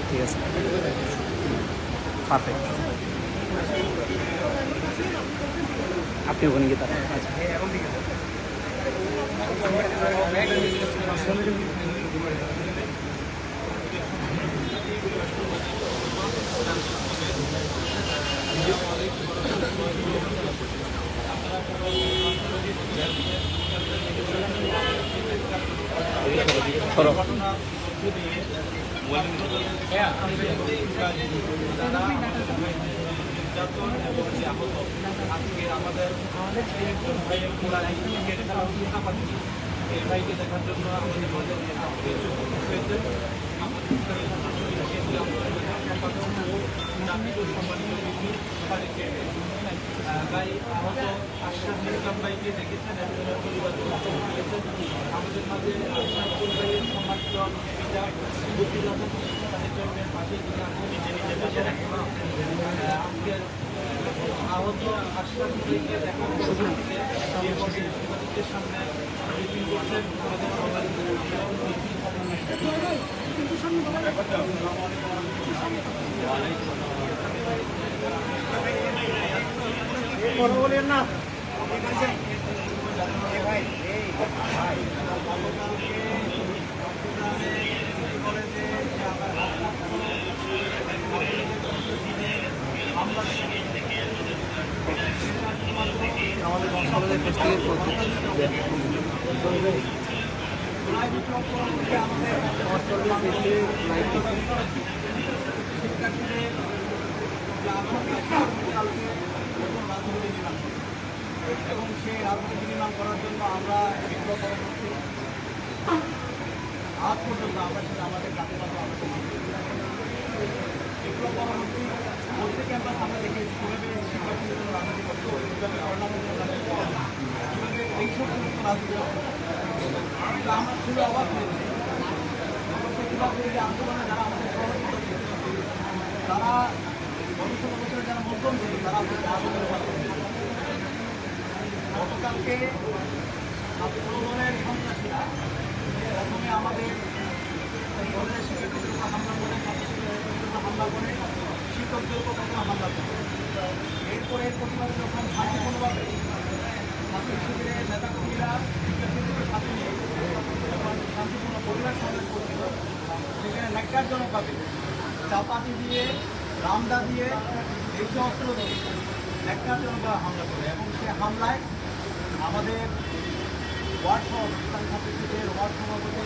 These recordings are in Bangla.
ঠিক আছে, পারফেক্ট। আপনি ওখানে গিয়ে তারা আচ্ছা সরো। এই ভাইকে দেখার জন্য আমাদের মাঝে ভাই আহত আশরাফুল ইসলাম ভাইকে দেখেছেন এবং পরিবার আমাদের মাঝে আশরাফুল ভাইয়ের সম্মানিত পিতা বকির হাসান সাহেবের পাশে যিনি আছেন আজকে আহত আশরাফুল ভাইকে দেখার সাংবাদিকদের সামনে মিটিং করছেন আমাদের বলেন না ভাই আমাদের বংশাবলীর কাছ থেকে এবং সেই রাজনীতি নির্মাণ করার জন্য আমরা বিপ্লব পরবর্তী আজ পর্যন্ত আমরা সেটা আমাদের কাছে বিপ্লব পরবর্তী মধ্যে ক্যাম্পাস আমরা দেখেছি কীভাবে শিক্ষার্থীদের জন্য রাজনীতি করতে হবে কীভাবে কীভাবে এইসব রাজনীতি করতে আমরা খুবই অবাক হয়েছি যে আন্দোলনে যারা আমাদের সহযোগিতা ছিল তারা গত 16 বছরে যারা মধ্যম ছিল তারা গতকালকে ছাত্রদলের সন্ত্রাসীরা প্রথমে আমাদের দলের শিক্ষার্থীদের উপর হামলা করে ছাত্রশিক্ষার্থীদের উপর হামলা করে শিক্ষকদের উপর প্রথমে হামলা করে এরপরে প্রতিবাদে যখন শান্তিপূর্ণভাবে ছাত্র শিবিরের নেতাকর্মীরা শিক্ষার্থীদের সাথে নিয়ে যখন শান্তিপূর্ণ পরিবার সমাবেশ করছিল সেখানে ন্যাক্কারজনকভাবে চাপাতি দিয়ে রামদা দিয়ে দেশীয় অস্ত্র দিয়ে ন্যাক্কারজনকভাবে হামলা করে এবং সে হামলায় আমাদের ওয়ার্ড সভাপতি ছাত্র শিবিরের ওয়ার্ড সভাপতি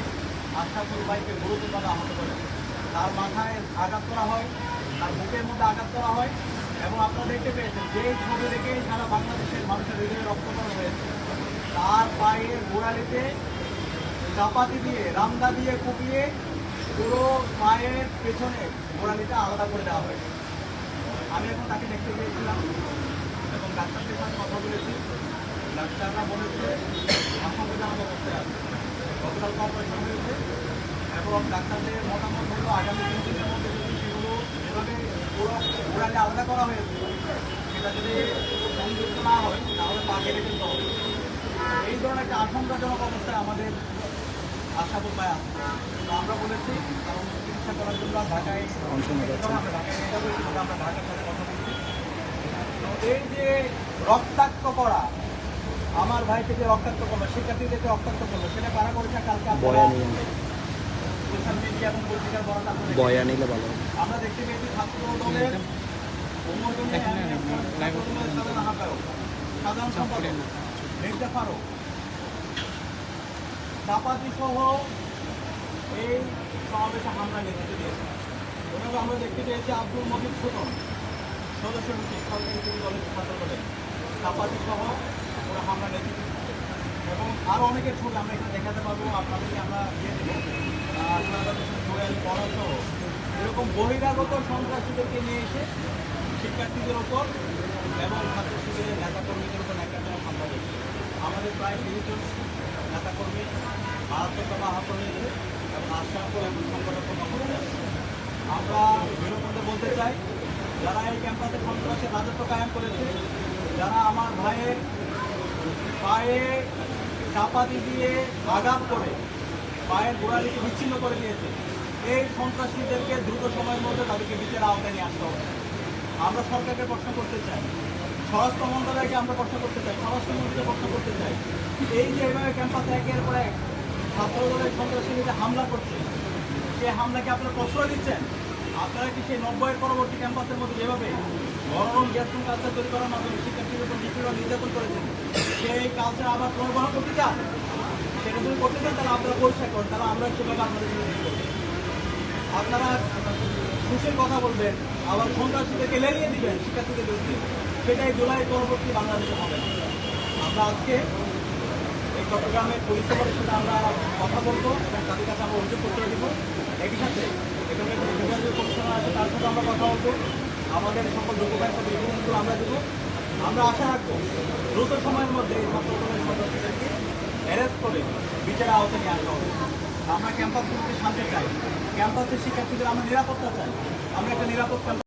আশরাফুল ভাইকে গুরুতরভাবে আহত করে তার মাথায় আঘাত করা হয়, তার বুকের মধ্যে আঘাত করা হয় এবং আপনারা দেখতে পেয়েছেন যে ছবি দেখেই সারা বাংলাদেশের মানুষের হৃদয়ে রক্তকরণ হয়েছে। তার পায়ের গোড়ালিতে চাপাতি দিয়ে রামদা দিয়ে কুপিয়ে পুরো পায়ের পেছনে গোড়ালিটা আলাদা করে দেওয়া হয়েছে। আমি এখন তাকে দেখতে পেয়েছিলাম এবং ডাক্তারদের সাথে কথা বলেছি। ডাক্তাররা বলেছে আশঙ্কাজনক অবস্থায় আছে, গতকালকে অপারেশন হয়েছে এবং ডাক্তারদের মতামত হলো আগামী 3 দিনের মধ্যে যদি সেগুলো যেভাবে পুরো গোড়ালি আলাদা করা হয়েছে সেটা যদি সংযুক্ত না হয় তাহলে পা কেটে ফেলতে হবে। এই ধরনের একটা আশঙ্কাজনক অবস্থায় আমাদের আশরাফুল ভাই আছে। তো আমরা বলেছি কারণ চিকিৎসা করার জন্য ঢাকায় আমরা ঢাকার সাথে কথা বলছি। তো এই যে রক্তাক্ত করা আমার ভাই থেকে রক্তাক্ত করলো, শিক্ষার্থীদেরকে রক্তাক্ত করলো, সেটা কারা করেছে কালকে সোশ্যাল মিডিয়া এবং পত্রিকার বড় নিলে ভালো। আমরা দেখতে পেয়েছি ছাত্র দলের সাধারণ সম্পাদক মির্জা ফারুক চাপাতি সহ এই সমাবেশে হামলা নেতৃত্ব দিয়েছে। ওনাকে আমরা দেখতে পেয়েছি আব্দুল মজিদ ছোটন সদস্য সরকারি দলের ছাত্র দলের চাপাতি সহ ওরা হামলা নেতৃত্ব এবং আরও অনেকের ছবি আমরা এখানে দেখাতে পারবো আপনাদেরকে আমরা দিয়ে দেবো। সোহেল পড়াসহ এরকম বহিরাগত সন্ত্রাসীদেরকে নিয়ে এসে শিক্ষার্থীদের ওপর এবং ছাত্র শিবিরের নেতাকর্মীদের উপর ন্যাক্কারজনক হামলা হয়েছে। আমাদের প্রায় 30 জন নেতাকর্মী মারাত্মকভাবে আহত হয়েছে এবং আশরাফুল এবং সংগঠন আমরা বিরোধী বলতে চাই যারা এই ক্যাম্পাসে সন্ত্রাসের রাজত্ব কায়েম করেছে, যারা আমার ভাইয়ের পায়ে চাপাতি দিয়ে আঘাত করে পায়ের গোড়ালিকে বিচ্ছিন্ন করে দিয়েছে, এই সন্ত্রাসীদেরকে দ্রুত সময়ের মধ্যে তাদেরকে বিচারের আওতায় নিয়ে আসতে হবে। আমরা সরকারকে প্রশ্ন করতে চাই, স্বরাষ্ট্র মন্ত্রণালয়কে আমরা প্রশ্ন করতে চাই, স্বরাষ্ট্রমন্ত্রীকে প্রশ্ন করতে চাই, এই যে এভাবে ক্যাম্পাসে একের পর এক ছাত্রদলের সন্ত্রাসীরা হামলা করছে, সেই হামলাকে আপনারা প্রশ্রয় দিচ্ছেন? আপনারা কি সেই 90-এর পরবর্তী ক্যাম্পাসের মধ্যে যেভাবে গরম গ্যাসরুম কালচার তৈরি করার মাধ্যমে শিক্ষার্থীদের উপর নিপীড়ন নির্যাতন করেছেন, সেই কালচার আবার পুনর্বহাল করতে চান? সেটা যদি করতে চান তাহলে আপনারা পরিষ্কার করেন, তাহলে আমরা সেভাবে আপনাদের জন্য করব। আপনারা খুশির কথা বলবেন, আবার সন্ত্রাসীদেরকে লেলিয়ে দিবেন শিক্ষার্থীদের বিরুদ্ধে, সেটাই জুলাই পরবর্তী বাংলাদেশে হবে না। আমরা আজকে এই চট্টগ্রামের পুলিশ সুপারের সাথে আমরা কথা বলবো এবং তাদের কাছে আমরা অভিযোগ করতে দিব। একই সাথে এখানে বিভাগীয় কমিশনার আছে, তার সাথে আমরা কথা বলবো, আমাদের সকল ডকুমেন্টস এবং এভিডেন্সগুলো আমরা দেবো। আমরা আশা রাখবো দ্রুত সময়ের মধ্যে এই ছাত্রদলের সদস্যদেরকে অ্যারেস্ট করে বিচারের আওতায় নিয়ে আসা হবে। আমরা ক্যাম্পাসগুলোকে শান্তি চাই, ক্যাম্পাসের শিক্ষার্থীদের আমরা নিরাপত্তা চাই, আমরা একটা নিরাপদ ক্যাম্পাস